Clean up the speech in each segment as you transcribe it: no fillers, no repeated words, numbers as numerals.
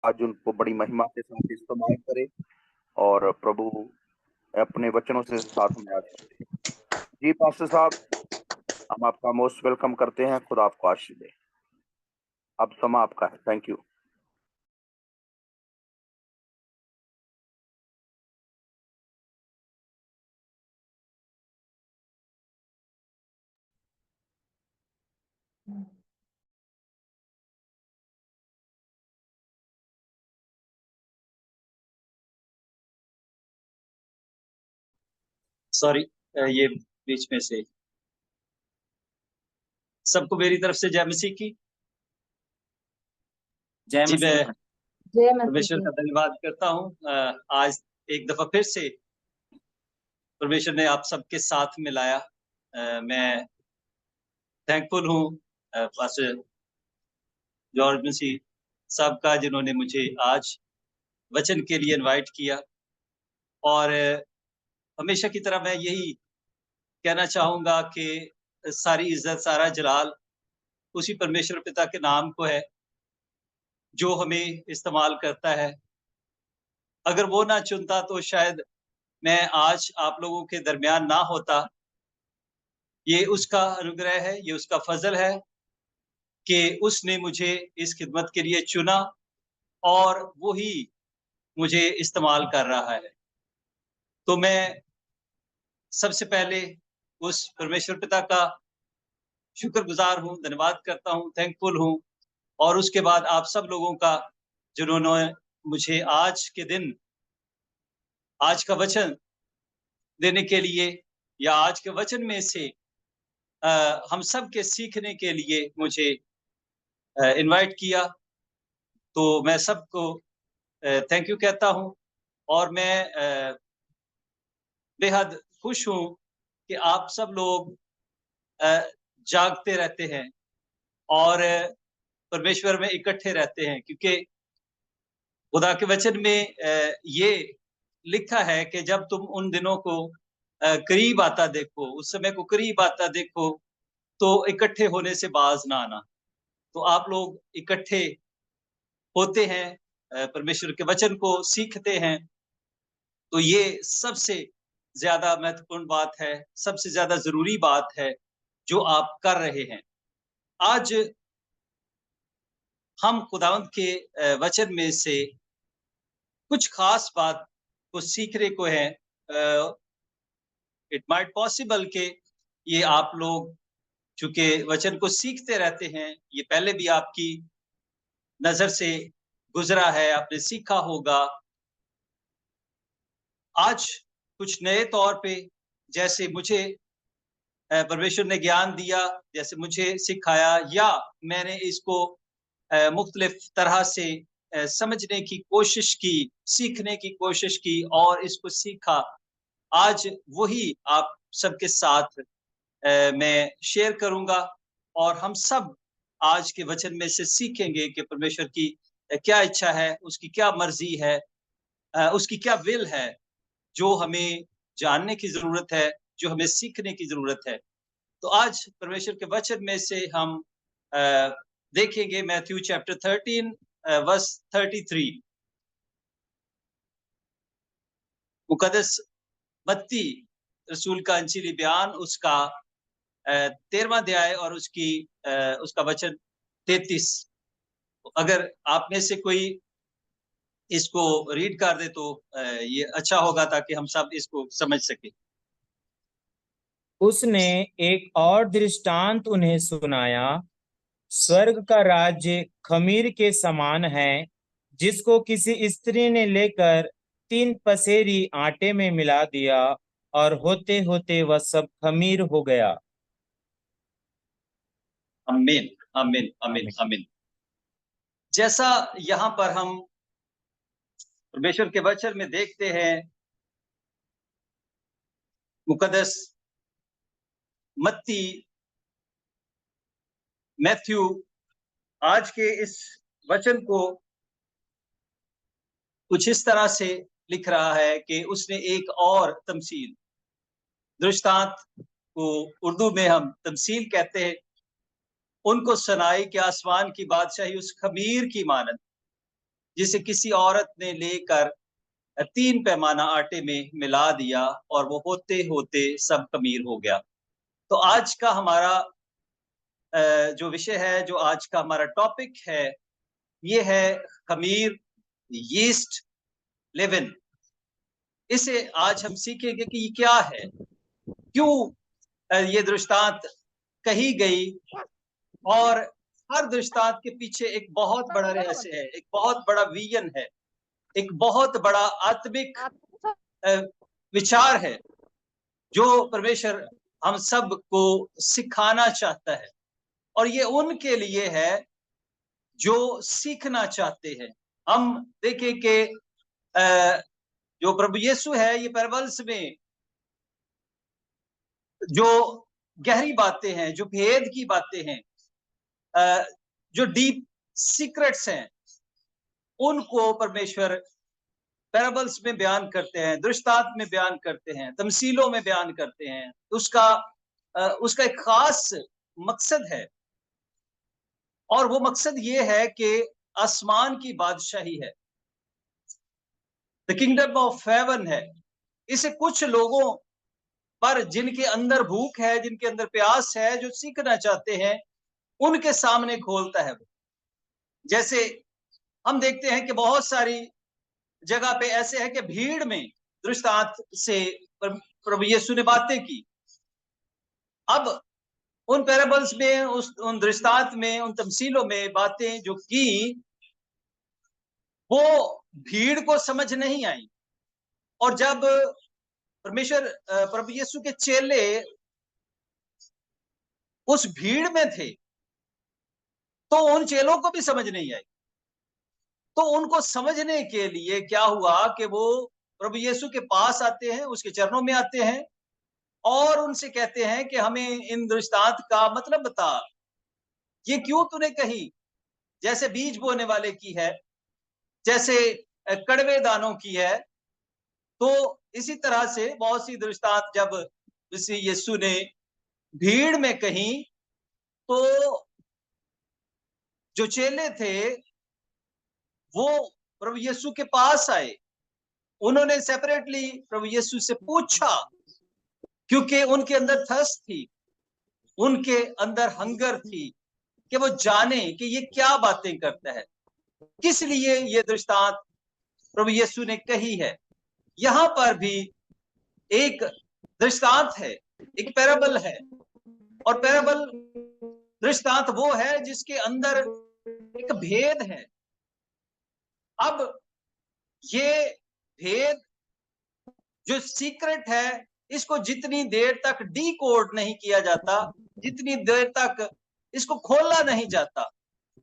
आज उनको बड़ी महिमा के साथ इस्तेमाल करे और प्रभु अपने वचनों से साथ में आज करे। जी पास्टर साहब, हम आपका मोस्ट वेलकम करते हैं। खुदा आपको आशीष दे। अब समा आपका है। Thank you. सॉरी, ये बीच में से। सबको मेरी तरफ से जय मसीह की। जय जी, मैं मसीह परमेश्वर का धन्यवाद करता हूँ। आज एक दफा फिर से परमेश्वर ने आप सबके साथ में लाया। मैं थैंकफुल हूँ पास्टर जॉर्ज मसीह साहब का, जिन्होंने मुझे आज वचन के लिए इनवाइट किया। और हमेशा की तरह मैं यही कहना चाहूँगा कि सारी इज्जत, सारा जलाल उसी परमेश्वर पिता के नाम को है, जो हमें इस्तेमाल करता है। अगर वो ना चुनता तो शायद मैं आज आप लोगों के दरमियान ना होता। ये उसका अनुग्रह है, ये उसका फजल है कि उसने मुझे इस खिदमत के लिए चुना और वो ही मुझे इस्तेमाल कर रहा है। तो मैं सबसे पहले उस परमेश्वर पिता का शुक्रगुजार हूँ, धन्यवाद करता हूँ, थैंकफुल हूँ। और उसके बाद आप सब लोगों का, जिन्होंने मुझे आज के दिन आज का वचन देने के लिए या आज के वचन में से हम सब के सीखने के लिए मुझे इनवाइट किया। तो मैं सबको थैंक यू कहता हूँ। और मैं बेहद खुश हूँ कि आप सब लोग जागते रहते हैं और परमेश्वर में इकट्ठे रहते हैं, क्योंकि खुदा के वचन में ये लिखा है कि जब तुम उन दिनों को करीब आता देखो, उस समय को करीब आता देखो, तो इकट्ठे होने से बाज ना आना। तो आप लोग इकट्ठे होते हैं, परमेश्वर के वचन को सीखते हैं। तो ये सबसे ज्यादा महत्वपूर्ण बात है, सबसे ज्यादा जरूरी बात है जो आप कर रहे हैं। आज हम खुदावंद के वचन में से कुछ खास बात को सीखने को है। इट माइट पॉसिबल के ये आप लोग चूंकि वचन को सीखते रहते हैं, ये पहले भी आपकी नजर से गुजरा है, आपने सीखा होगा। आज कुछ नए तौर पे, जैसे मुझे परमेश्वर ने ज्ञान दिया, जैसे मुझे सिखाया, या मैंने इसको मुख्तलिफ तरह से समझने की कोशिश की, सीखने की कोशिश की और इसको सीखा। आज वही आप सबके साथ मैं शेयर करूंगा और हम सब आज के वचन में से सीखेंगे कि परमेश्वर की क्या इच्छा है, उसकी क्या मर्जी है, उसकी क्या विल है, जो हमें जानने की जरूरत है, जो हमें सीखने की जरूरत है। तो आज परमेश्वर के वचन में से हम देखेंगे मैथ्यू चैप्टर 13 वर्स 33। मुकद्दस मत्ती रसूल का अंजीली बयान, उसका 13वां अध्याय और उसका वचन 33। अगर आप में से कोई इसको रीड कर दे तो ये अच्छा होगा, ताकि हम सब इसको समझ सके। उसने एक और दृष्टांत उन्हें सुनाया। स्वर्ग का राज्य खमीर के समान है, जिसको किसी स्त्री ने लेकर 3 पसेरी आटे में मिला दिया, और होते होते वह सब खमीर हो गया। आमीन, आमीन, आमीन, आमीन। जैसा यहाँ पर हम परमेश्वर के वचन में देखते हैं, मुकद्दस मत्ती, मैथ्यू आज के इस वचन को कुछ इस तरह से लिख रहा है कि उसने एक और तमसील, दृष्टांत को उर्दू में हम तमसील कहते हैं, उनको सुनाई कि आसमान की बादशाही उस खमीर की मानद जिसे किसी औरत ने लेकर 3 पैमाना आटे में मिला दिया और वो होते होते सब खमीर हो गया। तो आज का हमारा जो विषय है, जो आज का हमारा टॉपिक है, ये है खमीर, यीस्ट, लेविन। इसे आज हम सीखेंगे कि ये क्या है, क्यों ये दृष्टांत कही गई, और हर दृष्टांत के पीछे एक बहुत बड़ा रहस्य है, एक बहुत बड़ा विजन है, एक बहुत बड़ा आत्मिक विचार है जो परमेश्वर हम सब को सिखाना चाहता है। और ये उनके लिए है जो सीखना चाहते हैं। हम देखें कि जो प्रभु यीशु है, ये पैराबल्स में जो गहरी बातें हैं, जो भेद की बातें हैं, जो डीप सीक्रेट्स हैं, उनको परमेश्वर पैराबल्स में बयान करते हैं, दृष्टांत में बयान करते हैं, तमसीलों में बयान करते हैं। उसका एक खास मकसद है, और वो मकसद ये है कि आसमान की बादशाही है, द किंगडम ऑफ हेवन है। इसे कुछ लोगों पर जिनके अंदर भूख है, जिनके अंदर प्यास है, जो सीखना चाहते हैं, उनके सामने खोलता है वो। जैसे हम देखते हैं कि बहुत सारी जगह पे ऐसे है कि भीड़ में दृष्टांत से प्रभु यीशु ने बातें की। अब उन पैराबल्स में, उन दृष्टांत में, उन तमसीलों में बातें जो की, वो भीड़ को समझ नहीं आई। और जब परमेश्वर प्रभु यीशु के चेले उस भीड़ में थे, तो उन चेलों को भी समझ नहीं आई। तो उनको समझने के लिए क्या हुआ कि वो प्रभु यीशु के पास आते हैं, उसके चरणों में आते हैं और उनसे कहते हैं कि हमें इन दृष्टांत का मतलब बता, ये क्यों तूने कही? जैसे बीज बोने वाले की है, जैसे कड़वे दानों की है, तो इसी तरह से बहुत सी दृष्टांत जब यीशु ने भीड़ में कही, तो जो चेले थे वो प्रभु यीशु के पास आए। उन्होंने सेपरेटली प्रभु यीशु से पूछा, क्योंकि उनके अंदर थर्स्ट थी, उनके अंदर हंगर थी कि वो जाने कि ये क्या बातें करता है, किस लिए ये दृष्टांत प्रभु यीशु ने कही है। यहां पर भी एक दृष्टांत है, एक पैराबल है, और पैराबल दृष्टांत वो है जिसके अंदर एक भेद है। अब ये भेद जो सीक्रेट है, इसको जितनी देर तक डीकोड नहीं किया जाता, जितनी देर तक इसको खोला नहीं जाता,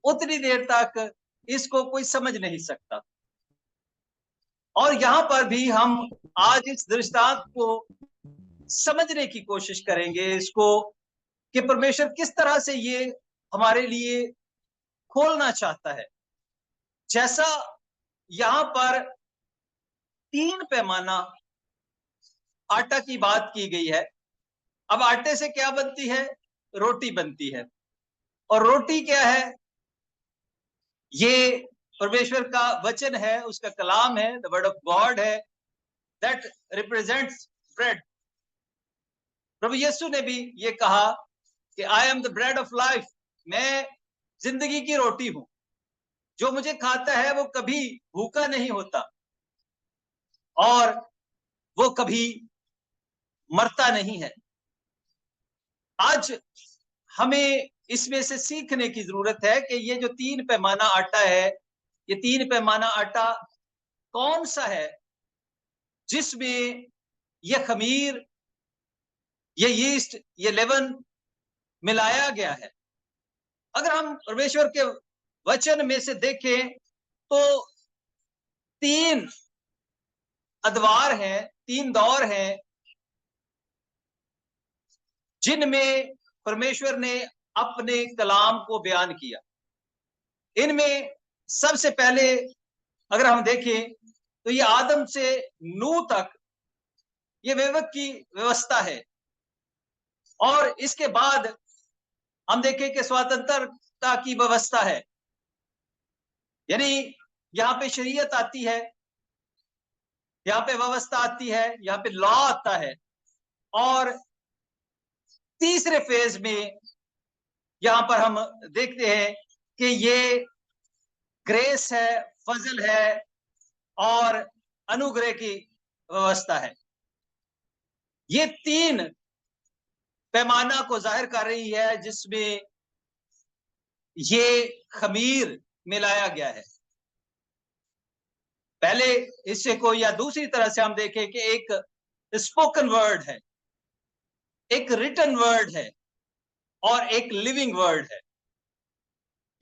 उतनी देर तक इसको कोई समझ नहीं सकता। और यहां पर भी हम आज इस दृष्टांत को समझने की कोशिश करेंगे, इसको कि परमेश्वर किस तरह से ये हमारे लिए खोलना चाहता है। जैसा यहां पर 3 पैमाना आटा की बात की गई है। अब आटे से क्या बनती है? रोटी बनती है। और रोटी क्या है? ये परमेश्वर का वचन है, उसका कलाम है, द वर्ड ऑफ गॉड है, दैट रिप्रेजेंट्स ब्रेड। प्रभु यीशु ने भी ये कहा कि I am the bread of life, मैं जिंदगी की रोटी हूं, जो मुझे खाता है वो कभी भूखा नहीं होता और वो कभी मरता नहीं है। आज हमें इसमें से सीखने की जरूरत है कि ये जो 3 पैमाना आटा है, ये 3 पैमाना आटा कौन सा है जिसमें ये खमीर, ये यीस्ट, ये लेवन मिलाया गया है। अगर हम परमेश्वर के वचन में से देखें तो 3 अदवार हैं, 3 दौर हैं जिनमें परमेश्वर ने अपने कलाम को बयान किया। इनमें सबसे पहले अगर हम देखें तो ये आदम से नूह तक ये वैवक की व्यवस्था है, और इसके बाद हम देखें कि स्वतंत्रता की व्यवस्था है। यानी यहाँ पे शरीयत आती है, यहाँ पे व्यवस्था आती है, यहाँ पे लॉ आता है। और तीसरे फेज में यहाँ पर हम देखते हैं कि ये ग्रेस है, फजल है और अनुग्रह की व्यवस्था है। ये तीन पैमाना को जाहिर कर रही है जिसमें ये खमीर मिलाया गया है। पहले हिस्से को या दूसरी तरह से हम देखें कि एक स्पोकन वर्ड है, एक रिटन वर्ड है और एक लिविंग वर्ड है।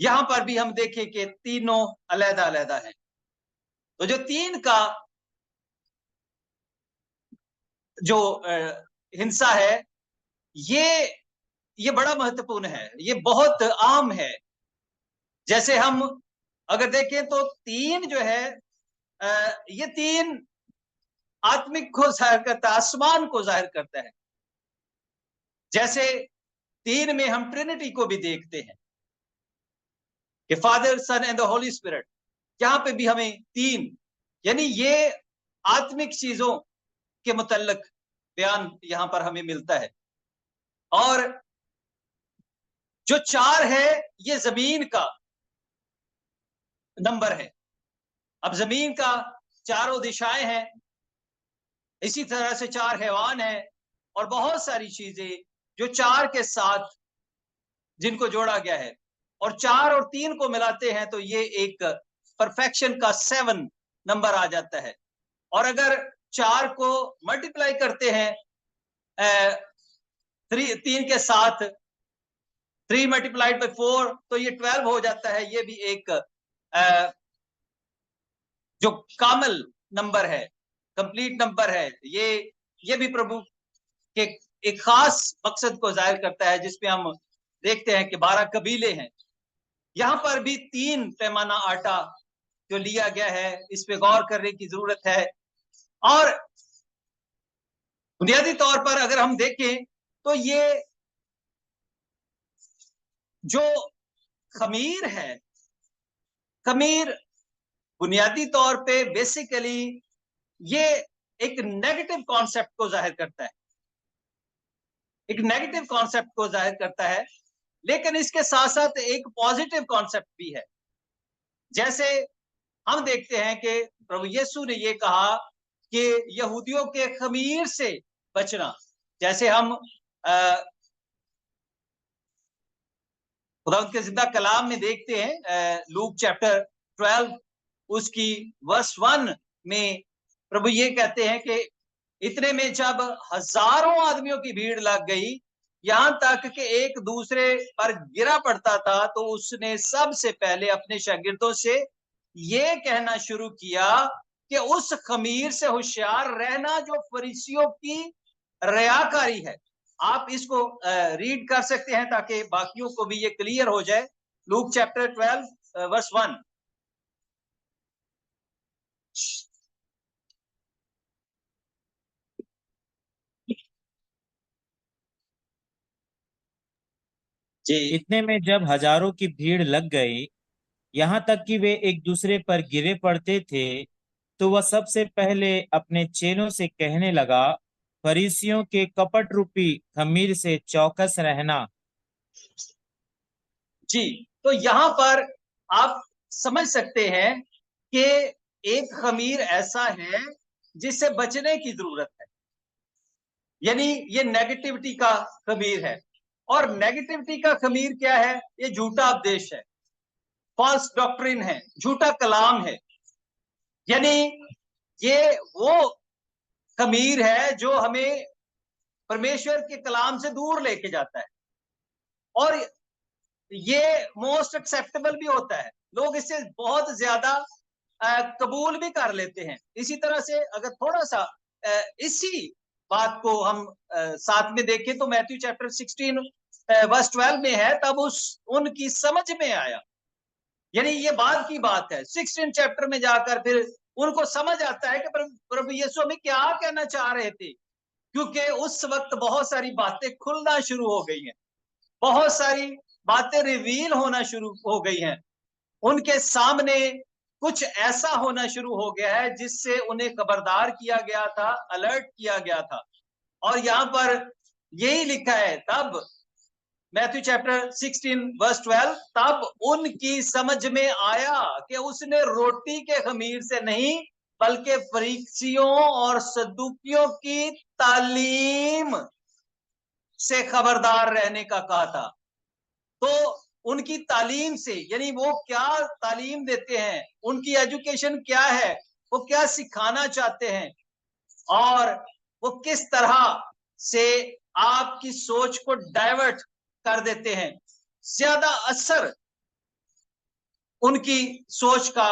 यहां पर भी हम देखें कि तीनों अलग अलग है। तो जो तीन का जो हिंसा है ये बड़ा महत्वपूर्ण है, ये बहुत आम है। जैसे हम अगर देखें तो तीन जो है ये तीन आत्मिक को जाहिर करता है, आसमान को जाहिर करता है। जैसे तीन में हम ट्रिनिटी को भी देखते हैं कि father, son and the holy spirit. यहां पे भी हमें तीन, यानी ये आत्मिक चीजों के मुतल्लक बयान यहां पर हमें मिलता है। और जो चार है ये जमीन का नंबर है। अब जमीन का चारों दिशाएं हैं, इसी तरह से चार हैवान हैं और बहुत सारी चीजें जो चार के साथ जिनको जोड़ा गया है। और चार और तीन को मिलाते हैं तो ये एक परफेक्शन का 7 नंबर आ जाता है। और अगर चार को मल्टीप्लाई करते हैं तीन के साथ, 3 मल्टीप्लाइड बाय 4 तो ये 12 हो जाता है। ये भी एक जो कामल नंबर है, कंप्लीट नंबर है। ये भी प्रभु के एक खास मकसद को जाहिर करता है, जिसमें हम देखते हैं कि 12 कबीले हैं। यहां पर भी 3 पैमाना आटा जो लिया गया है, इस पे गौर करने की जरूरत है। और बुनियादी तौर पर अगर हम देखें तो ये जो खमीर है, खमीर बुनियादी तौर पे बेसिकली ये एक नेगेटिव कॉन्सेप्ट को जाहिर करता है, एक नेगेटिव कॉन्सेप्ट को जाहिर करता है। लेकिन इसके साथ साथ एक पॉजिटिव कॉन्सेप्ट भी है। जैसे हम देखते हैं कि प्रभु यीशु ने ये कहा कि यहूदियों के खमीर से बचना। जैसे हम खुदा के जिंदा कलाम में देखते हैं, लूक चैप्टर 12 उसकी वर्स 1 में प्रभु ये कहते हैं कि इतने में जब हजारों आदमियों की भीड़ लग गई, यहां तक कि एक दूसरे पर गिरा पड़ता था, तो उसने सबसे पहले अपने शागिर्दों से ये कहना शुरू किया कि उस खमीर से होशियार रहना जो फरीसियों की रियाकारी है। आप इसको रीड कर सकते हैं ताकि बाकियों को भी ये क्लियर हो जाए। Luke chapter 12 verse 1। जी इतने में जब हजारों की भीड़ लग गई, यहाँ तक कि वे एक दूसरे पर गिरे पड़ते थे, तो वह सबसे पहले अपने चेलों से कहने लगा, फरीसियों के कपट रूपी खमीर से चौकस रहना। जी, तो यहाँ पर आप समझ सकते हैं कि एक खमीर ऐसा है जिससे बचने की जरूरत है, यानी ये नेगेटिविटी का खमीर है। और नेगेटिविटी का खमीर क्या है? ये झूठा उपदेश है, फॉल्स डॉक्ट्रिन है, झूठा कलाम है। यानी ये वो खमीर है जो हमें परमेश्वर के कलाम से दूर लेके जाता है। और ये मोस्ट एक्सेप्टेबल भी होता है, लोग इससे बहुत ज्यादा कबूल भी कर लेते हैं। इसी तरह से अगर थोड़ा सा इसी बात को हम साथ में देखें तो मैथ्यू चैप्टर 16 वर्स 12 में है, तब उनकी समझ में आया। यानी ये बाद की बात है। 16 चैप्टर में जाकर फिर उनको समझ आता है कि प्रभु यीशु हमें क्या कहना चाह रहे थे, क्योंकि उस वक्त बहुत सारी बातें खुलना शुरू हो गई हैं, बहुत सारी बातें रिवील होना शुरू हो गई हैं उनके सामने। कुछ ऐसा होना शुरू हो गया है जिससे उन्हें खबरदार किया गया था, अलर्ट किया गया था। और यहां पर यही लिखा है, तब मैथ्यू चैप्टर 16 वर्स 12, तब उनकी समझ में आया कि उसने रोटी के खमीर से नहीं बल्कि फरीसियों और सदूकियों की तालीम से खबरदार रहने का कहा था। तो उनकी तालीम से, यानी वो क्या तालीम देते हैं, उनकी एजुकेशन क्या है, वो क्या सिखाना चाहते हैं और वो किस तरह से आपकी सोच को डाइवर्ट कर देते हैं। ज्यादा असर उनकी सोच का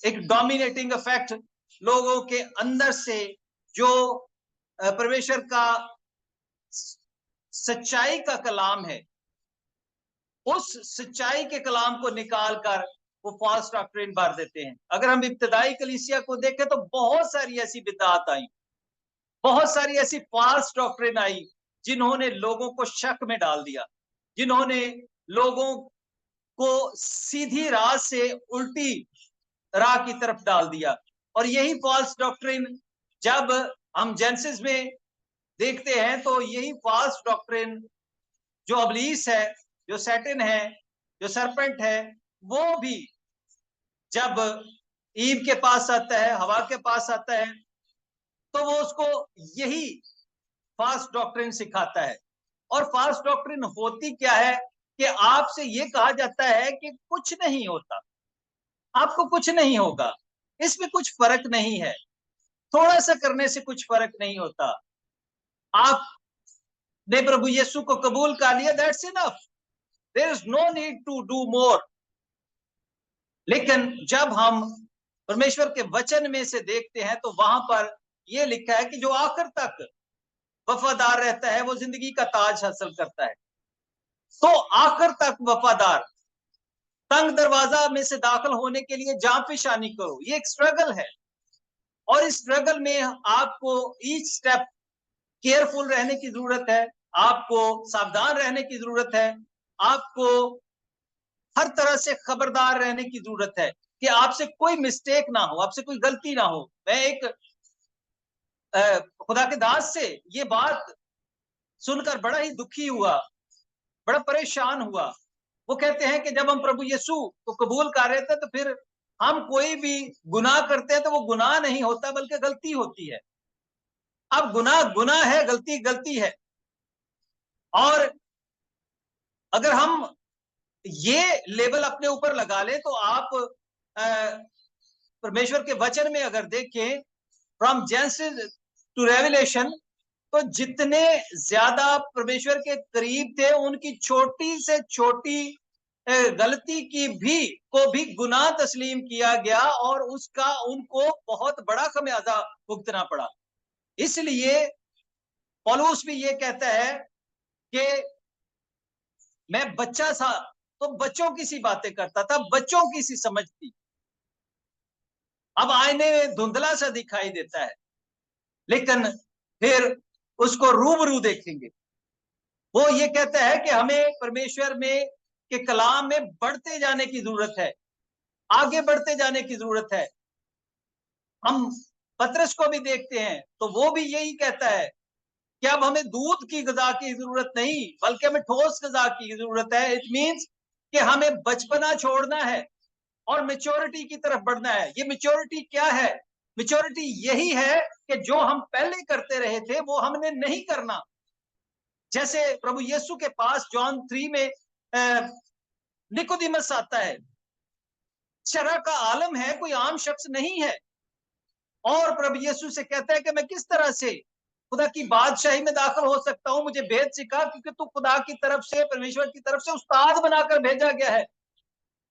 एक डोमिनेटिंग इफेक्ट लोगों के अंदर से जो परमेश्वर का सच्चाई का कलाम है, उस सच्चाई के कलाम को निकालकर वो फॉल्स डॉक्ट्रिन भर देते हैं। अगर हम इब्तदाई कलीसिया को देखें तो बहुत सारी ऐसी बिदअत आई, बहुत सारी ऐसी फॉल्स डॉक्ट्रिन आई जिन्होंने लोगों को शक में डाल दिया, जिन्होंने लोगों को सीधी राह से उल्टी राह की तरफ डाल दिया। और यही फॉल्स डॉक्ट्रिन जब हम जेनेसिस में देखते हैं तो यही फॉल्स डॉक्ट्रिन जो अबलीस है, जो सैटन है, जो सरपेंट है, वो भी जब ईव के पास आता है, हवा के पास आता है, तो वो उसको यही फॉल्स डॉक्ट्रिन सिखाता है। और फॉल्स डॉक्ट्रिन होती क्या है कि आपसे ये कहा जाता है कि कुछ नहीं होता, आपको कुछ नहीं होगा, इसमें कुछ फर्क नहीं है, थोड़ा सा करने से कुछ फर्क नहीं होता, आपने प्रभु यीशु को कबूल कर लिया, that's enough, there is no need to do more. लेकिन जब हम परमेश्वर के वचन में से देखते हैं तो वहां पर यह लिखा है कि जो आखिर तक वफादार रहता है वो जिंदगी का ताज हासिल करता है। तो आखिर तक वफादार, तंग दरवाजा में से दाखिल होने के लिए जां पेशानी करो, ये एक स्ट्रगल है। और इस स्ट्रगल में आपको ईच स्टेप केयरफुल रहने की जरूरत है, आपको सावधान रहने की जरूरत है, आपको हर तरह से खबरदार रहने की जरूरत है कि आपसे कोई मिस्टेक ना हो, आपसे कोई गलती ना हो। मैं एक खुदा के दास से ये बात सुनकर बड़ा ही दुखी हुआ, बड़ा परेशान हुआ। वो कहते हैं कि जब हम प्रभु यीशु को कबूल कर रहे थे तो फिर हम कोई भी गुनाह करते हैं तो वो गुनाह नहीं होता बल्कि गलती होती है। अब गुनाह गुनाह है, गलती गलती है। और अगर हम ये लेबल अपने ऊपर लगा ले तो आप परमेश्वर के वचन में अगर देखें फ्रॉम जेनेसिस टू रेवलेशन, तो जितने ज्यादा परमेश्वर के करीब थे उनकी छोटी से छोटी गलती को भी गुनाह तस्लीम किया गया और उसका उनको बहुत बड़ा खमियाजा भुगतना पड़ा। इसलिए पौलुस भी ये कहता है कि मैं बच्चा था तो बच्चों की सी बातें करता था, बच्चों की सी समझ थी, अब आईने में धुंधला सा दिखाई देता है, लेकिन फिर उसको रूबरू देखेंगे। वो ये कहता है कि हमें परमेश्वर में के कलाम में बढ़ते जाने की जरूरत है, आगे बढ़ते जाने की जरूरत है। हम पतरस को भी देखते हैं तो वो भी यही कहता है कि अब हमें दूध की ग़िज़ा की जरूरत नहीं बल्कि हमें ठोस ग़िज़ा की जरूरत है। इट मीन्स कि हमें बचपना छोड़ना है और मैच्योरिटी की तरफ बढ़ना है। ये मैच्योरिटी क्या है? मैच्योरिटी यही है कि जो हम पहले करते रहे थे वो हमने नहीं करना। जैसे प्रभु यीशु के पास जॉन 3 में निकोदेमस आता है, शरह का आलम है, कोई आम शख्स नहीं है, और प्रभु यीशु से कहता है कि मैं किस तरह से खुदा की बादशाही में दाखिल हो सकता हूं, मुझे भेद सिखा, क्योंकि तू खुदा की तरफ से, परमेश्वर की तरफ से उस्ताद बनाकर भेजा गया है।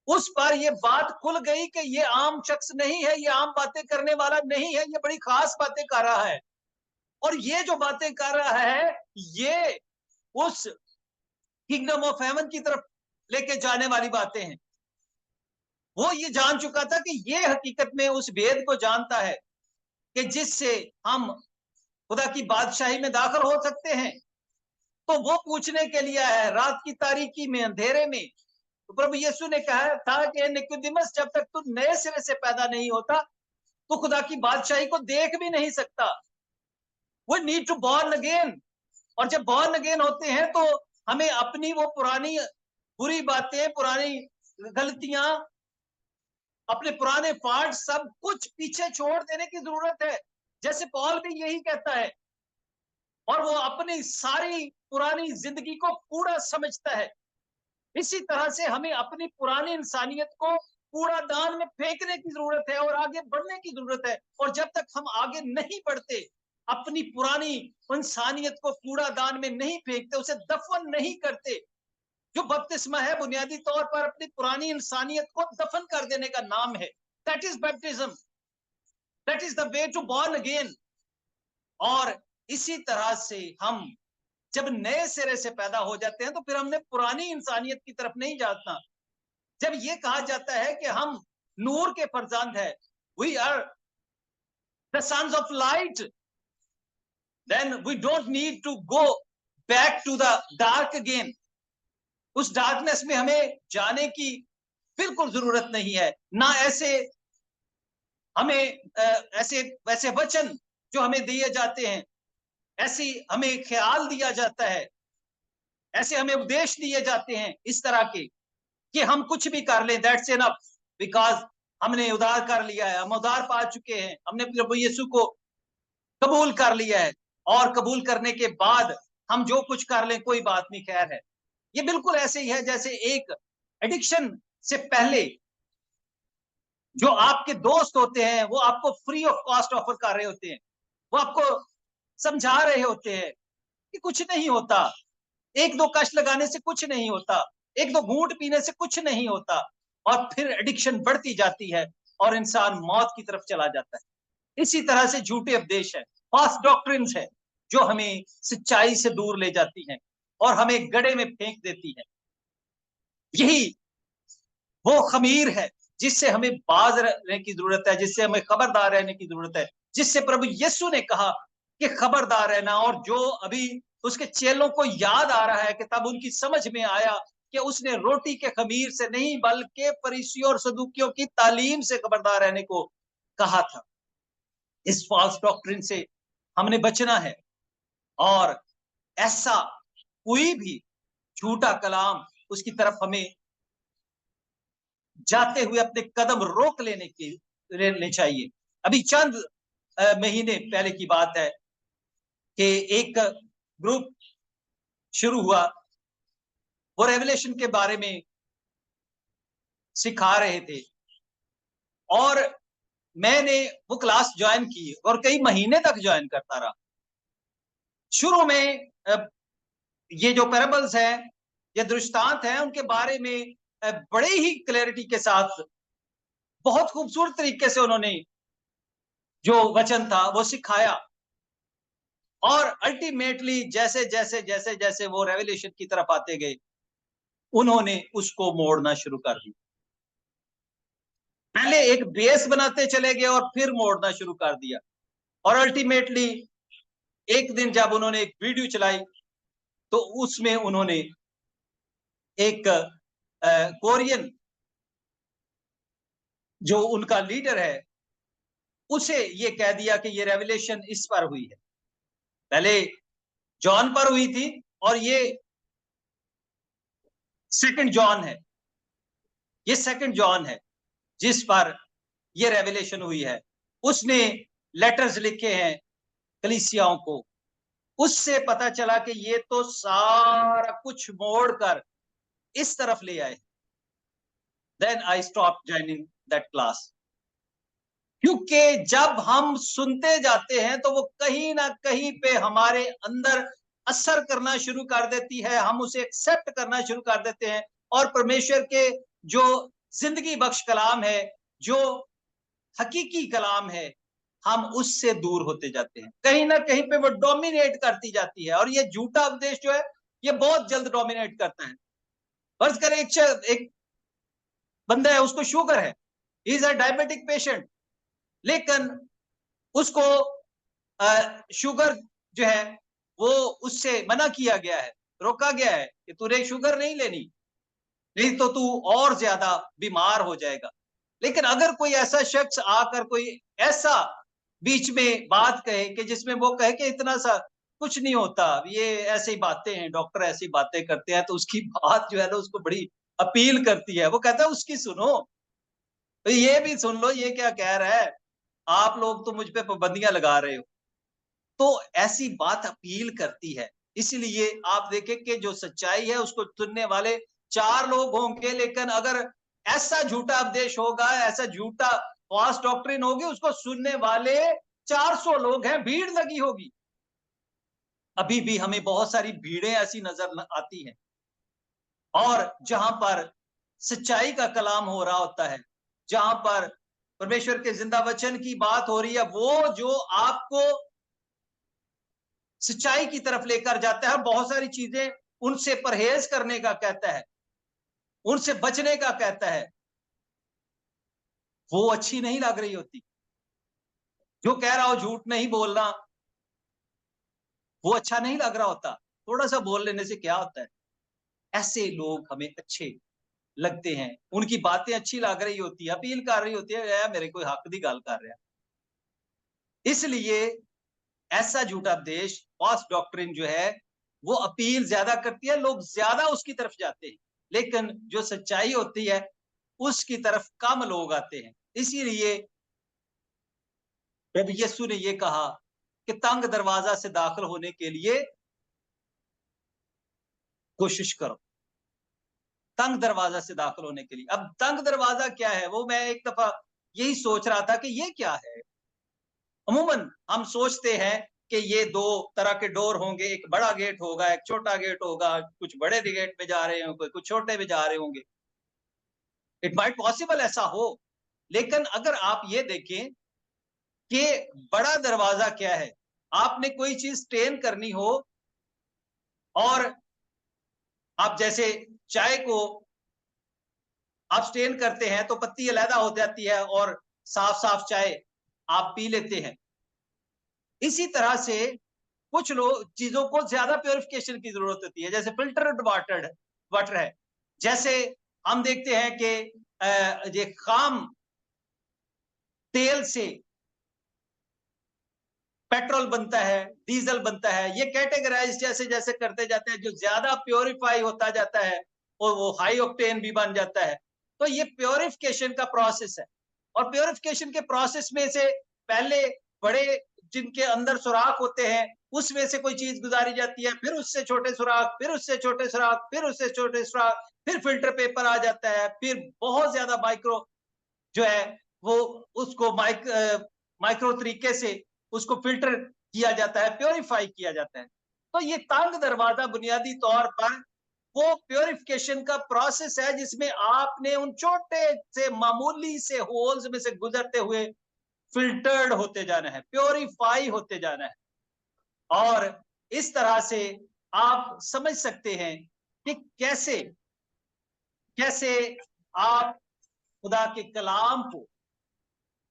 उस पर यह बात खुल गई कि ये आम शख्स नहीं है, ये आम बातें करने वाला नहीं है, ये बड़ी खास बातें कर रहा है। और ये जो बातें कर रहा है ये उस किंगडम ऑफ हेवन की तरफ लेके जाने वाली बातें हैं। वो ये जान चुका था कि ये हकीकत में उस भेद को जानता है कि जिससे हम खुदा की बादशाही में दाखिल हो सकते हैं। तो वो पूछने के लिए है रात की तारीकी में, अंधेरे में, तो प्रभु यीशु ने कहा था कि निकोदेमस, जब तक तू नए सिरे से पैदा नहीं होता तो खुदा की बादशाही को देख भी नहीं सकता। We need to born again। और जब born again होते हैं तो हमें अपनी वो पुरानी बुरी बातें, पुरानी गलतियां, अपने पुराने पार्ट सब कुछ पीछे छोड़ देने की जरूरत है। जैसे पौल भी यही कहता है, और वो अपनी सारी पुरानी जिंदगी को कूड़ा समझता है। इसी तरह से हमें अपनी पुरानी इंसानियत को कूड़ादान में फेंकने की जरूरत है और आगे बढ़ने की जरूरत है। और जब तक हम आगे नहीं बढ़ते, अपनी पुरानी इंसानियत को कूड़ादान में नहीं फेंकते, उसे दफन नहीं करते, जो बपतिस्मा है बुनियादी तौर पर अपनी पुरानी इंसानियत को दफन कर देने का नाम है। That is baptism, that is the way to born again. और इसी तरह से हम जब नए सिरे से पैदा हो जाते हैं तो फिर हमने पुरानी इंसानियत की तरफ नहीं जाता। जब ये कहा जाता है कि हम नूर के फर्जंद है, we are the sons of light, then we don't need to go back to the dark again. उस डार्कनेस में हमें जाने की बिल्कुल जरूरत नहीं है। ना ऐसे हमें ऐसे वैसे वचन जो हमें दिए जाते हैं, ऐसी हमें ख्याल दिया जाता है, ऐसे हमें उपदेश दिए जाते हैं इस तरह के कि हम कुछ भी कर लें, दैट्स इनफ, बिकॉज हमने उद्धार कर लिया है, हम उद्धार पा चुके हैं, हमने प्रभु यीशु को कबूल कर लिया है, और कबूल करने के बाद हम जो कुछ कर लें कोई बात नहीं, खैर है। ये बिल्कुल ऐसे ही है जैसे एक एडिक्शन से पहले जो आपके दोस्त होते हैं वो आपको फ्री ऑफ कॉस्ट ऑफर कर रहे होते हैं, वो आपको समझा रहे होते हैं कि कुछ नहीं होता, एक दो कष्ट लगाने से कुछ नहीं होता, एक दो घूंट पीने से कुछ नहीं होता, और फिर एडिक्शन बढ़ती जाती है और इंसान मौत की तरफ चला जाता है। इसी तरह से झूठे उपदेश है, फॉल्स डॉक्ट्रिन्स है, जो हमें सच्चाई से दूर ले जाती हैं और हमें गड्ढे में फेंक देती है। यही वो खमीर है जिससे हमें बाज रहने की जरूरत है, जिससे हमें खबरदार रहने की जरूरत है, जिससे प्रभु यीशु ने कहा कि खबरदार रहना। और जो अभी उसके चेलों को याद आ रहा है कि तब उनकी समझ में आया कि उसने रोटी के खमीर से नहीं बल्कि फरीसियों और सदूकियों की तालीम से खबरदार रहने को कहा था। इस फॉल्स डॉक्ट्रिन से हमने बचना है, और ऐसा कोई भी झूठा कलाम उसकी तरफ हमें जाते हुए अपने कदम रोक लेने चाहिए। अभी चंद महीने पहले की बात है कि एक ग्रुप शुरू हुआ, वो रेवलेशन के बारे में सिखा रहे थे, और मैंने वो क्लास ज्वाइन की और कई महीने तक ज्वाइन करता रहा। शुरू में ये जो पैराबल्स हैं, ये दृष्टांत हैं, उनके बारे में बड़े ही क्लैरिटी के साथ बहुत खूबसूरत तरीके से उन्होंने जो वचन था वो सिखाया, और अल्टीमेटली जैसे जैसे जैसे जैसे वो रेवलेशन की तरफ आते गए, उन्होंने उसको मोड़ना शुरू कर दिया। पहले एक बेस बनाते चले गए और फिर मोड़ना शुरू कर दिया, और अल्टीमेटली एक दिन जब उन्होंने एक वीडियो चलाई तो उसमें उन्होंने एक कोरियन जो उनका लीडर है उसे ये कह दिया कि ये रेवलेशन इस पर हुई है, पहले जॉन पर हुई थी और ये सेकंड जॉन है, ये सेकंड जॉन है जिस पर ये रेवलेशन हुई है। उसने लेटर्स लिखे हैं कलीसियाओं को, उससे पता चला कि ये तो सारा कुछ मोड़कर इस तरफ ले आए। Then I stopped joining that class, क्योंकि जब हम सुनते जाते हैं तो वो कहीं ना कहीं पे हमारे अंदर असर करना शुरू कर देती है, हम उसे एक्सेप्ट करना शुरू कर देते हैं, और परमेश्वर के जो जिंदगी बख्श कलाम है, जो हकीकी कलाम है, हम उससे दूर होते जाते हैं। कहीं ना कहीं पे वो डोमिनेट करती जाती है, और ये झूठा उपदेश जो है ये बहुत जल्द डोमिनेट करता है। फर्ज करें एक बंदा है, उसको शुगर है, इज अ डायबिटिक पेशेंट, लेकिन उसको शुगर जो है वो उससे मना किया गया है, रोका गया है कि तुझे शुगर नहीं लेनी, नहीं तो तू और ज्यादा बीमार हो जाएगा। लेकिन अगर कोई ऐसा शख्स आकर कोई ऐसा बीच में बात कहे कि जिसमें वो कहे कि इतना सा कुछ नहीं होता, ये ऐसी बातें हैं, डॉक्टर ऐसी बातें करते हैं, तो उसकी बात जो है ना उसको बड़ी अपील करती है। वो कहता है उसकी सुनो, तो ये भी सुन लो ये क्या कह रहा है, आप लोग तो मुझ पे पाबंदियां लगा रहे हो। तो ऐसी बात अपील करती है। इसलिए आप देखें कि जो सच्चाई है उसको सुनने वाले 4 लोग होंगे, लेकिन अगर ऐसा झूठा उपदेश होगा, ऐसा झूठा फॉल्स डॉक्ट्रिन होगी, उसको सुनने वाले 400 लोग हैं, भीड़ लगी होगी। अभी भी हमें बहुत सारी भीड़ें ऐसी नजर आती हैं, और जहां पर सच्चाई का कलाम हो रहा होता है, जहां पर परमेश्वर के जिंदा वचन की बात हो रही है, वो जो आपको सच्चाई की तरफ लेकर जाता है, बहुत सारी चीजें उनसे परहेज करने का कहता है, उनसे बचने का कहता है, वो अच्छी नहीं लग रही होती। जो कह रहा हो झूठ नहीं बोलना, वो अच्छा नहीं लग रहा होता। थोड़ा सा बोल लेने से क्या होता है? ऐसे लोग हमें अच्छे लगते हैं, उनकी बातें अच्छी लग रही होती है, अपील कर रही होती है, यार मेरे कोई हक दी गल कर रहा है। इसलिए ऐसा झूठा उपदेश, फॉल्स डॉक्ट्रिन जो है, वो अपील ज्यादा करती है, लोग ज्यादा उसकी तरफ जाते हैं, लेकिन जो सच्चाई होती है उसकी तरफ कम लोग आते हैं। इसीलिए प्रभु यीशु ने ये कहा कि तंग दरवाजा से दाखिल होने के लिए कोशिश करो, तंग दरवाजा से दाखिल होने के लिए। अब तंग दरवाजा क्या है, वो मैं एक दफा यही सोच रहा था कि ये क्या है। अमूमन हम सोचते हैं कि ये 2 तरह के डोर होंगे, एक बड़ा गेट होगा, एक छोटा गेट होगा, कुछ बड़े गेट में जा रहे होंगे, कुछ छोटे में जा रहे होंगे। इट माइट पॉसिबल ऐसा हो, लेकिन अगर आप ये देखें कि बड़ा दरवाजा क्या है, आपने कोई चीज स्टेन करनी हो, और आप जैसे चाय को आप स्टेन करते हैं तो पत्ती अलहदा हो जाती है और साफ साफ चाय आप पी लेते हैं। इसी तरह से कुछ लोग चीजों को ज्यादा प्योरिफिकेशन की जरूरत होती है, जैसे फिल्टर्ड वाटर है। जैसे हम देखते हैं कि ये खाम तेल से पेट्रोल बनता है, डीजल बनता है, ये कैटेगराइज जैसे जैसे करते जाते हैं, जो ज्यादा प्योरीफाई होता जाता है और वो हाई ऑक्टेन भी बन जाता है। तो ये प्योरिफिकेशन का प्रोसेस है, और प्योरिफिकेशन के प्रोसेस में से पहले बड़े जिनके अंदर सुराख होते हैं उसमें से कोई चीज गुजारी जाती है, फिर उससे छोटे सुराख, फिर उससे छोटे सुराख, फिर उससे छोटे सुराख, फिर फिल्टर पेपर आ जाता है, फिर बहुत ज्यादा माइक्रो जो है वो उसको माइक्रो तरीके से उसको फिल्टर किया जाता है, प्योरीफाई किया जाता है। तो ये तंग दरवाजा बुनियादी तौर पर वो प्योरिफिकेशन का प्रोसेस है, जिसमें आपने उन छोटे से मामूली से होल्स में से गुजरते हुए फिल्टर्ड होते जाना है, प्योरीफाई होते जाना है। और इस तरह से आप समझ सकते हैं कि कैसे कैसे आप खुदा के कलाम को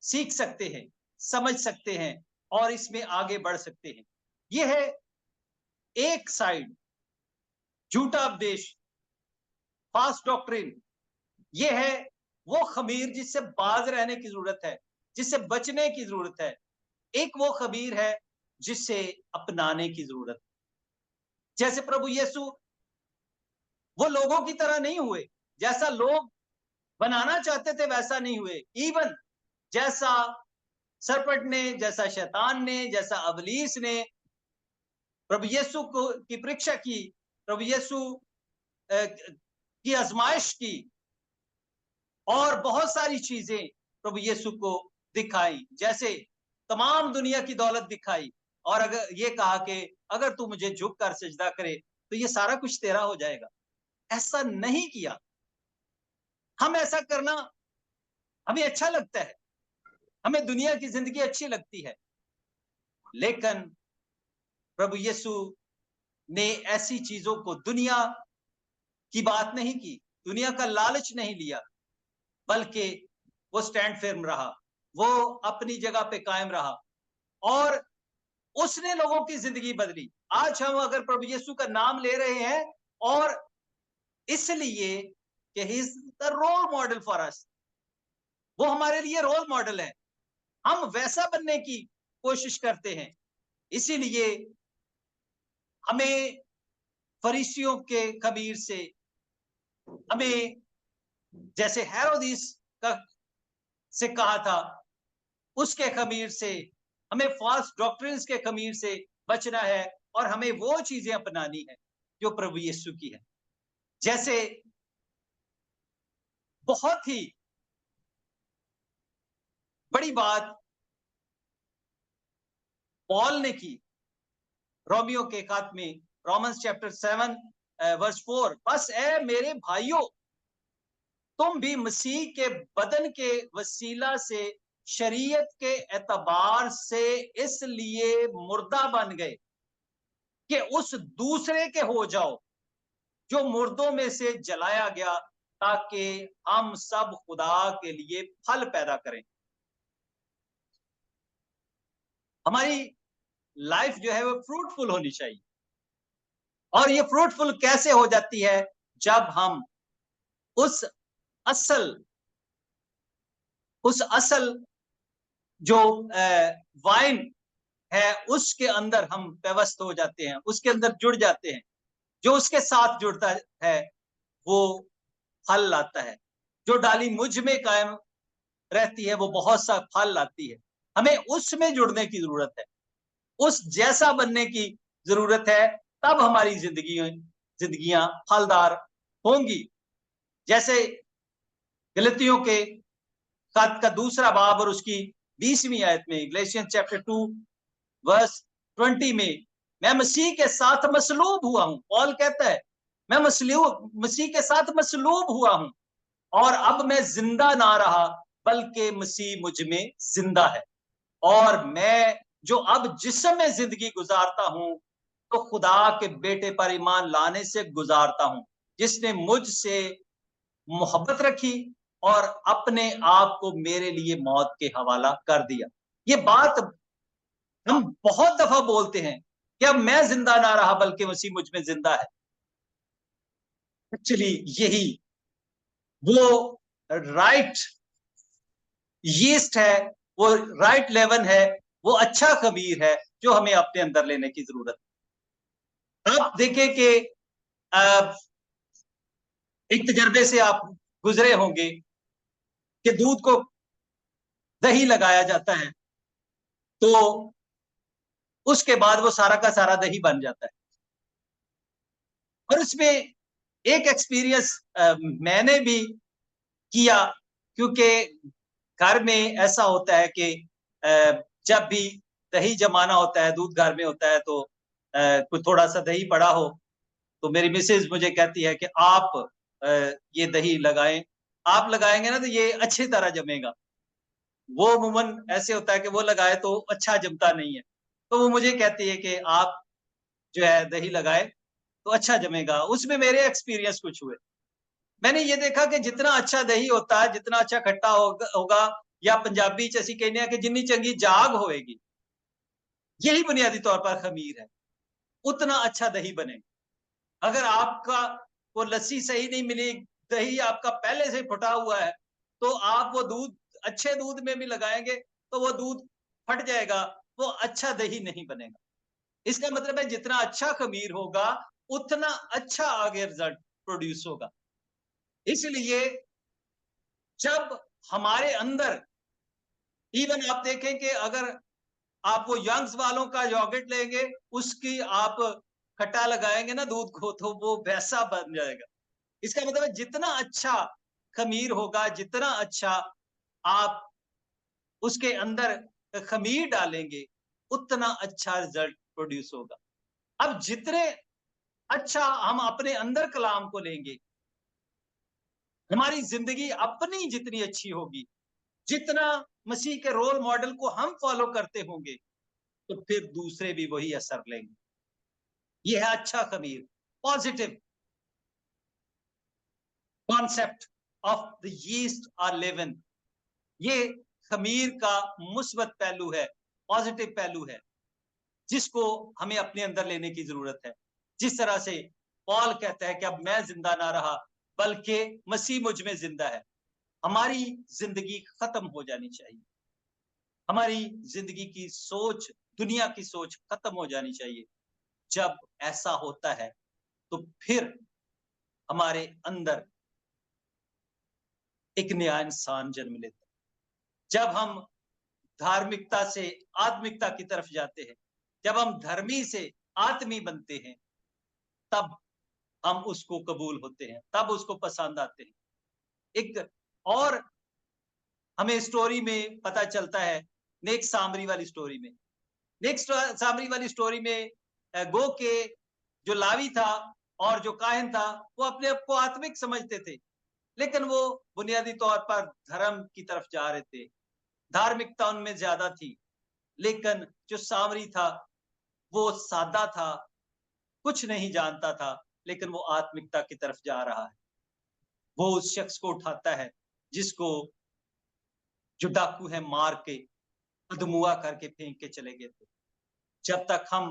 सीख सकते हैं, समझ सकते हैं, और इसमें आगे बढ़ सकते हैं। यह है एक साइड, झूठा उपदेश, फास्ट डॉक्ट्रिन। यह है वो खमीर जिससे बाज रहने की जरूरत है, जिससे बचने की जरूरत है। एक वो खमीर है जिससे अपनाने की जरूरत। जैसे प्रभु यीशु वो लोगों की तरह नहीं हुए, जैसा लोग बनाना चाहते थे वैसा नहीं हुए। इवन जैसा सरपट ने, जैसा शैतान ने, जैसा अबलीस ने प्रभु यीशु को की परीक्षा की, प्रभु यीशु की आजमाइश की, और बहुत सारी चीजें प्रभु यीशु को दिखाई, जैसे तमाम दुनिया की दौलत दिखाई, और अगर ये कहा कि अगर तू मुझे झुक कर सजदा करे तो ये सारा कुछ तेरा हो जाएगा। ऐसा नहीं किया। हम ऐसा करना हमें अच्छा लगता है, हमें दुनिया की जिंदगी अच्छी लगती है, लेकिन प्रभु यीशु ने ऐसी चीजों को, दुनिया की बात नहीं की, दुनिया का लालच नहीं लिया, बल्कि वो स्टैंड फर्म रहा, वो अपनी जगह पे कायम रहा, और उसने लोगों की जिंदगी बदली। आज हम अगर प्रभु यीशु का नाम ले रहे हैं, और इसलिए कि he is the role model for us. वो हमारे लिए रोल मॉडल है, हम वैसा बनने की कोशिश करते हैं। इसीलिए हमें फरीसियों के खमीर से, हमें जैसे हेरोदिस का से कहा था उसके खमीर से, हमें फॉल्स डॉक्ट्रिन्स के खमीर से बचना है और हमें वो चीजें अपनानी है जो प्रभु यीशु की है। जैसे बहुत ही बड़ी बात पॉल ने की रोमियो के खत में, रोमन्स चैप्टर 7 वर्स 4, बस ए मेरे भाइयों, तुम भी मसीह के बदन के वसीला से शरीयत के एतबार से इसलिए मुर्दा बन गए कि उस दूसरे के हो जाओ जो मुर्दों में से जलाया गया, ताकि हम सब खुदा के लिए फल पैदा करें। हमारी लाइफ जो है वो फ्रूटफुल होनी चाहिए, और ये फ्रूटफुल कैसे हो जाती है? जब हम उस असल जो वाइन है उसके अंदर हम व्यवस्थ हो जाते हैं, उसके अंदर जुड़ जाते हैं। जो उसके साथ जुड़ता है वो फल लाता है। जो डाली मुझ में कायम रहती है वो बहुत सा फल लाती है। हमें उसमें जुड़ने की जरूरत है, उस जैसा बनने की जरूरत है, तब हमारी जिंदगियां फलदार होंगी। जैसे गलतियों के खत का 2 बाब और उसकी 20वीं आयत में, गलेशियंस चैप्टर 2 वर्स 20 में, मैं मसीह के साथ मसलूब हुआ हूं। पॉल कहता है मैं मसीह के साथ मसलूब हुआ हूं, और अब मैं जिंदा ना रहा बल्कि मसीह मुझ में जिंदा है। और मैं जो अब जिस्म में जिंदगी गुजारता हूं तो खुदा के बेटे पर ईमान लाने से गुजारता हूं, जिसने मुझसे मोहब्बत रखी और अपने आप को मेरे लिए मौत के हवाला कर दिया। ये बात हम बहुत दफा बोलते हैं कि अब मैं जिंदा ना रहा बल्कि मसीह मुझ में जिंदा है। एक्चुअली यही वो राइट यीस्ट है, वो राइट लेवन है, वो अच्छा खमीर है जो हमें अपने अंदर लेने की जरूरत है। आप देखें कि एक तजर्बे से आप गुजरे होंगे कि दूध को दही लगाया जाता है तो उसके बाद वो सारा का सारा दही बन जाता है। और उसमें एक एक्सपीरियंस मैंने भी किया, क्योंकि घर में ऐसा होता है कि जब भी दही जमाना होता है, दूध घर में होता है, तो कोई थोड़ा सा दही पड़ा हो तो मेरी मिसेज मुझे कहती है कि आप ये दही लगाएं, आप लगाएंगे ना तो ये अच्छी तरह जमेगा। वो अमूमन ऐसे होता है कि वो लगाए तो अच्छा जमता नहीं है, तो वो मुझे कहती है कि आप जो है दही लगाए तो अच्छा जमेगा। उसमें मेरे एक्सपीरियंस कुछ हुए। मैंने ये देखा कि जितना अच्छा दही होता है, जितना अच्छा खट्टा होगा, या पंजाबी च असीं कहने कि जिन्नी चंगी जाग होएगी, यही बुनियादी तौर पर खमीर है, उतना अच्छा दही बनेगा। अगर आपका वो लस्सी सही नहीं मिली, दही आपका पहले से फटा हुआ है, तो आप वो दूध अच्छे दूध में भी लगाएंगे तो वो दूध फट जाएगा, वो अच्छा दही नहीं बनेगा। इसका मतलब है जितना अच्छा खमीर होगा उतना अच्छा आगे रिजल्ट प्रोड्यूस होगा। इसलिए जब हमारे अंदर, इवन आप देखें कि अगर आप वो यंग्स वालों का यॉगर्ट लेंगे, उसकी आप खट्टा लगाएंगे ना दूध को, तो वो वैसा बन जाएगा। इसका मतलब है जितना अच्छा खमीर होगा, जितना अच्छा आप उसके अंदर खमीर डालेंगे, उतना अच्छा रिजल्ट प्रोड्यूस होगा। अब जितने अच्छा हम अपने अंदर कलाम को लेंगे, हमारी जिंदगी अपनी जितनी अच्छी होगी, जितना मसीह के रोल मॉडल को हम फॉलो करते होंगे, तो फिर दूसरे भी वही असर लेंगे। यह है अच्छा खमीर, positive concept of the yeast और लेवन। ये खमीर का मुस्बत पहलू है, पॉजिटिव पहलू है, जिसको हमें अपने अंदर लेने की जरूरत है। जिस तरह से पॉल कहता है कि अब मैं जिंदा ना रहा बल्कि मसीह मुझ में जिंदा है। हमारी जिंदगी खत्म हो जानी चाहिए, हमारी जिंदगी की सोच, दुनिया की सोच खत्म हो जानी चाहिए। जब ऐसा होता है तो फिर हमारे अंदर एक नया इंसान जन्म लेता है। जब हम धार्मिकता से आत्मिकता की तरफ जाते हैं, जब हम धर्मी से आत्मी बनते हैं, तब हम उसको कबूल होते हैं, तब उसको पसंद आते हैं। एक और हमें स्टोरी में पता चलता है, नेक सामरी वाली स्टोरी में। नेक सामरी वाली स्टोरी में गो के जो लावी था और जो काहिन था, वो अपने आप को आत्मिक समझते थे, लेकिन वो बुनियादी तौर पर धर्म की तरफ जा रहे थे, धार्मिकता उनमें ज्यादा थी। लेकिन जो सामरी था वो सादा था, कुछ नहीं जानता था, लेकिन वो आत्मिकता की तरफ जा रहा है। वो उस शख्स को उठाता है जिसको जो डाकू है मार के अधमुआ करके फेंक के चले गए थे। जब तक हम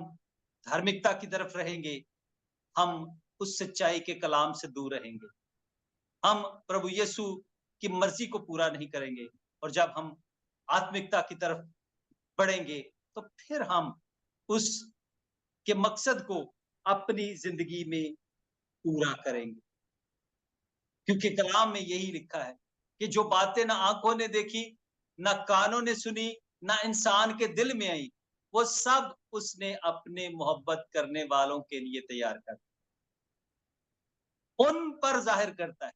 धार्मिकता की तरफ रहेंगे, हम उस सच्चाई के कलाम से दूर रहेंगे, हम प्रभु यीशु की मर्जी को पूरा नहीं करेंगे। और जब हम आत्मिकता की तरफ बढ़ेंगे तो फिर हम उस के मकसद को अपनी जिंदगी में पूरा करेंगे। क्योंकि कलाम में यही लिखा है कि जो बातें ना आंखों ने देखी, ना कानों ने सुनी, ना इंसान के दिल में आई, वो सब उसने अपने मोहब्बत करने वालों के लिए तैयार कर उन पर जाहिर करता है।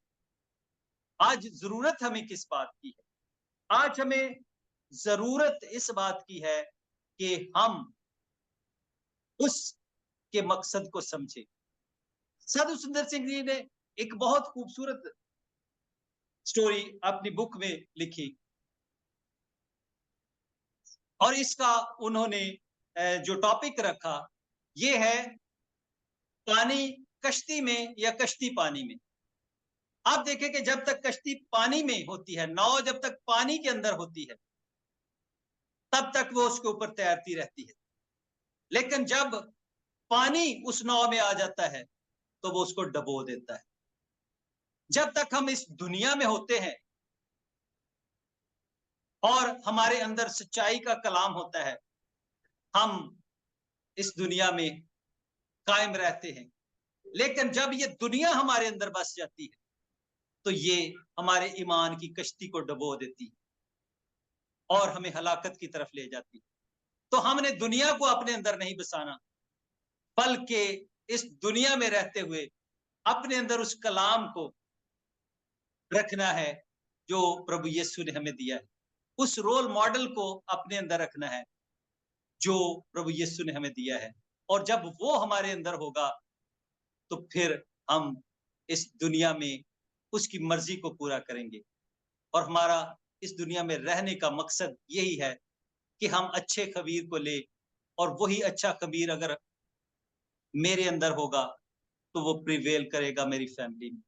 आज जरूरत हमें किस बात की है? आज हमें जरूरत इस बात की है कि हम उस के मकसद को समझे। साधु सुंदर सिंह जी ने एक बहुत खूबसूरत स्टोरी अपनी बुक में लिखी और इसका उन्होंने जो टॉपिक रखा ये है पानी कश्ती में या कश्ती पानी में। आप देखें कि जब तक कश्ती पानी में होती है, नाव जब तक पानी के अंदर होती है, तब तक वो उसके ऊपर तैरती रहती है। लेकिन जब पानी उस नाव में आ जाता है तो वो उसको डबो देता है। जब तक हम इस दुनिया में होते हैं और हमारे अंदर सच्चाई का कलाम होता है, हम इस दुनिया में कायम रहते हैं। लेकिन जब ये दुनिया हमारे अंदर बस जाती है तो ये हमारे ईमान की कश्ती को डबो देती है और हमें हलाकत की तरफ ले जाती है। तो हमने दुनिया को अपने अंदर नहीं बसाना, बल्कि इस दुनिया में रहते हुए अपने अंदर उस कलाम को रखना है जो प्रभु यीशु ने हमें दिया है। उस रोल मॉडल को अपने अंदर रखना है जो प्रभु यीशु ने हमें दिया है। और जब वो हमारे अंदर होगा तो फिर हम इस दुनिया में उसकी मर्जी को पूरा करेंगे। और हमारा इस दुनिया में रहने का मकसद यही है कि हम अच्छे खबीर को ले, और वही अच्छा खबीर अगर मेरे अंदर होगा तो वो प्रिवेल करेगा मेरी फैमिली में।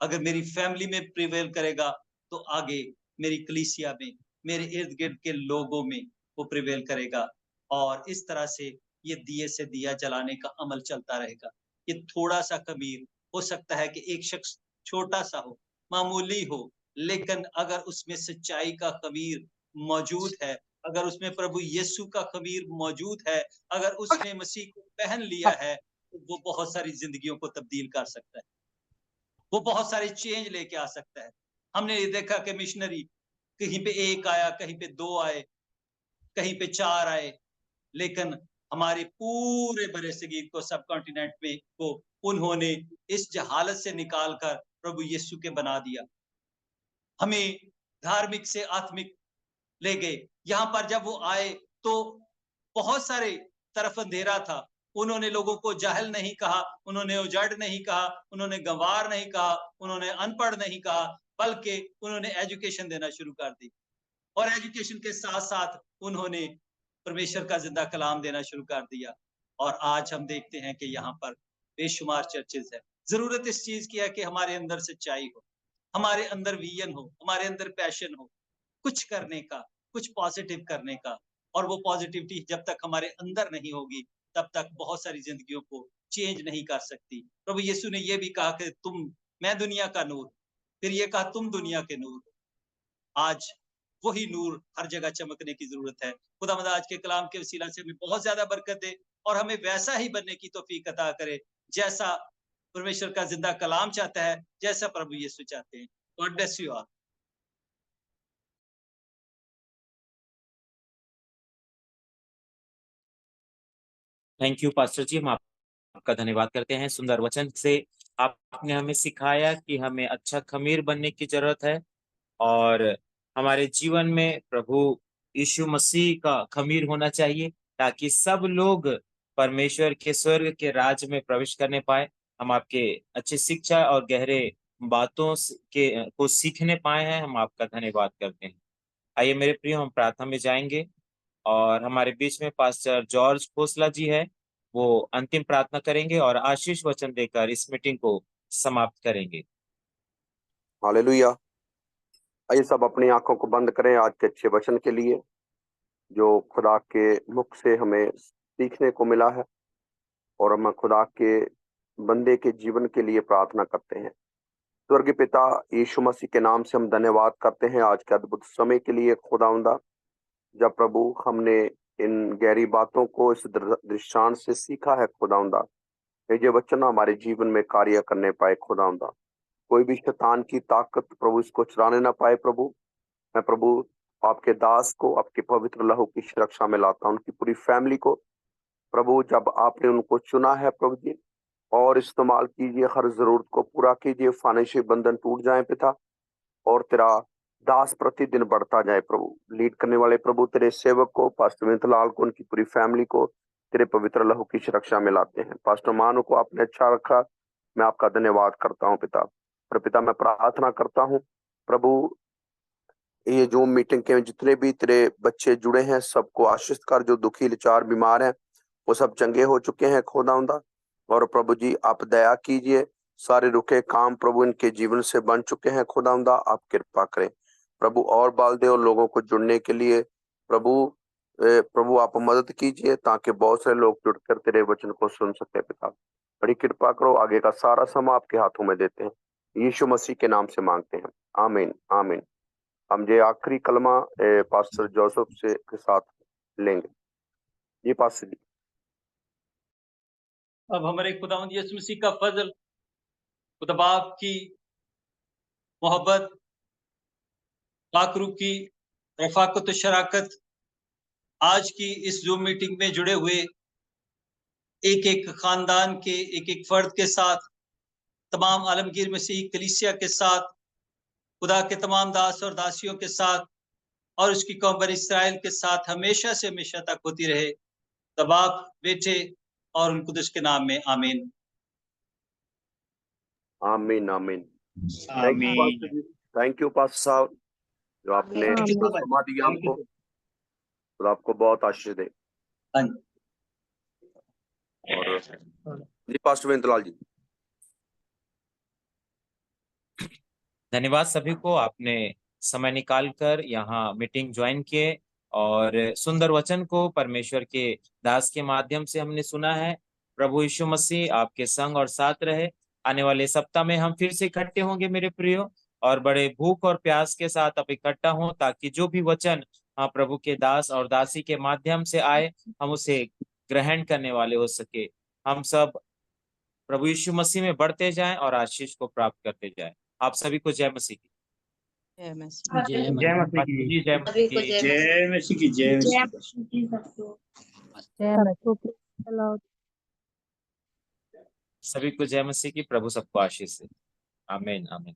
अगर मेरी फैमिली में प्रिवेल करेगा तो आगे मेरी कलीसिया में, मेरे इर्द गिर्द के लोगों में वो प्रिवेल करेगा। और इस तरह से ये दिए से दिया जलाने का अमल चलता रहेगा। ये थोड़ा सा खमीर हो सकता है कि एक शख्स छोटा सा हो, मामूली हो, लेकिन अगर उसमें सच्चाई का खमीर मौजूद है, अगर उसमें प्रभु यीशु का खमीर मौजूद है, अगर उसने मसीह को पहन लिया है, तो वो बहुत सारी जिंदगियों को तब्दील कर सकता है, वो बहुत सारे चेंज लेके आ सकता है। हमने ये देखा कि मिशनरी कहीं पे एक आया, कहीं पे दो आए, कहीं पे चार आए, लेकिन हमारे पूरे बड़े सगीर को, सब कॉन्टिनेंट में को उन्होंने इस जहालत से निकालकर प्रभु यीशु के बना दिया। हमें धार्मिक से आत्मिक ले गए। यहाँ पर जब वो आए तो बहुत सारे तरफ अंधेरा था। उन्होंने लोगों को जाहिल नहीं कहा, उन्होंने उजड़ नहीं कहा, उन्होंने गंवार नहीं कहा, उन्होंने अनपढ़ नहीं कहा, बल्कि उन्होंने एजुकेशन देना शुरू कर दी। और एजुकेशन के साथ साथ उन्होंने परमेश्वर का जिंदा कलाम देना शुरू कर दिया। और आज हम देखते हैं कि यहाँ पर बेशुमार चर्चेज है। जरूरत इस चीज की है कि हमारे अंदर सच्चाई हो, हमारे अंदर विजन हो, हमारे अंदर पैशन हो कुछ करने का, कुछ पॉजिटिव करने का। और वो पॉजिटिविटी जब तक हमारे अंदर नहीं होगी तब तक बहुत सारी जिंदगियों को चेंज नहीं कर सकती। प्रभु यीशु ने यह भी कहा कि तुम मैं दुनिया का नूर, फिर ये कहा तुम दुनिया के नूर। आज वही नूर हर जगह चमकने की जरूरत है। खुदावंद आज के कलाम के वसीला से हमें बहुत ज्यादा बरकत दे और हमें वैसा ही बनने की तौफीक अता करे जैसा परमेश्वर का जिंदा कलाम चाहता है, जैसा प्रभु यीशु चाहते हैं। God bless you all. Thank you pastor ji, हम आपका धन्यवाद करते हैं। सुंदर वचन से आपने हमें सिखाया कि हमें अच्छा खमीर बनने की जरूरत है और हमारे जीवन में प्रभु यीशु मसीह का खमीर होना चाहिए ताकि सब लोग परमेश्वर के स्वर्ग के राज में प्रवेश करने पाए। हम आपके अच्छी शिक्षा और गहरे बातों के को सीखने पाए हैं, हम आपका धन्यवाद करते हैं। आइए मेरे प्रिय, हम प्रार्थना में जाएंगे और हमारे बीच में पास्टर जॉर्ज खोसला जी है, वो अंतिम प्रार्थना करेंगे और आशीष वचन देकर इस मीटिंग को समाप्त करेंगे। हालेलुया। आइए सब अपनी आंखों को बंद करें आज के अच्छे वचन के लिए जो खुदा के मुख से हमें सीखने को मिला है, और हम खुदा के बंदे के जीवन के लिए प्रार्थना करते हैं। स्वर्गीय पिता, यीशु मसीह के नाम से हम धन्यवाद करते हैं आज के अद्भुत समय के लिए खुदावंदा, जब प्रभु हमने इन गहरी बातों को इस दृष्टांत से सीखा है खुदावंदा, ये वचन हमारे जीवन में कार्य करने पाए खुदावंदा। कोई भी शैतान की ताकत प्रभु इसको चुराने ना पाए। प्रभु मैं प्रभु आपके दास को आपके पवित्र लहू की सुरक्षा में लाता हूं, उनकी पूरी फैमिली को। प्रभु जब आपने उनको चुना है प्रभु जी, और इस्तेमाल कीजिए, हर जरूरत को पूरा कीजिए, फाइनेंशियल बंधन टूट जाए पिता, और तेरा दास प्रतिदिन बढ़ता जाए। प्रभु लीड करने वाले प्रभु तेरे सेवक को, पास्टर मिंतलाल को, उनकी पूरी फैमिली को तेरे पवित्र लहू की सुरक्षा में लाते हैं। पास्टर मानो को आपने अच्छा रखा, मैं आपका धन्यवाद करता हूँ पिता। और पिता मैं प्रार्थना करता हूँ प्रभु, ये जो मीटिंग के जितने भी तेरे बच्चे जुड़े हैं सबको आशीष कर, जो दुखी लाचार बीमार हैं वो सब चंगे हो चुके हैं खुदावंदा। और प्रभु जी आप दया कीजिए, सारे रुके काम प्रभु इनके जीवन से बन चुके हैं खुदावंदा, आप कृपा करें प्रभु, और बाल दे और लोगों को जुड़ने के लिए प्रभु आप मदद कीजिए ताकि बहुत से लोग जुड़कर तेरे वचन को सुन सके पिता। बड़ी कृपा करो, आगे का सारा समय आपके हाथों में देते हैं, यीशु मसीह के नाम से मांगते हैं, आमीन आमीन। हम ये आखिरी कलमा पास्टर जोसेफ से के साथ लेंगे। ये पास्टर जी। अब हमारे खुदावंद यीशु मसीह का फजल, खुदा बाप की मोहब्बत, पाकरू की रफाकत शराकत, आज की इस जूम मीटिंग में जुड़े हुए एक एक खानदान के एक एक फर्द के साथ, तमाम आलमगीर मसीह कलीसिया के साथ, खुदा के तमाम दास और दासियों के साथ और उसकी कौम बनी इस्राएल के साथ हमेशा से हमेशा तक होती रहे। तब बाप, बेटे और उन कुदस के नाम में आमीन आमीन आमीन। थैंक यू आमीन। Pastor ji, thank you pastor साहब, जो आपने समा दिया हमको, तो आपको बहुत आशीष दे। और जी पास्टर मिंतलाल जी। धन्यवाद सभी को, आपने समय निकालकर यहाँ मीटिंग ज्वाइन किए और सुंदर वचन को परमेश्वर के दास के माध्यम से हमने सुना है। प्रभु यीशु मसीह आपके संग और साथ रहे। आने वाले सप्ताह में हम फिर से इकट्ठे होंगे मेरे प्रियो, और बड़े भूख और प्यास के साथ अब इकट्ठा हों ताकि जो भी वचन प्रभु के दास और दासी के माध्यम से आए हम उसे ग्रहण करने वाले हो सके। हम सब प्रभु यीशु मसीह में बढ़ते जाएं और आशीष को प्राप्त करते जाएं। आप सभी को जय मसीह की। जय मसीह की। जय मसीह की। जय मसीह की। जय मसीह की। जय मसीह की। सभी को जय मसीह की। प्रभु सबको आशीष दे। आमीन आमीन।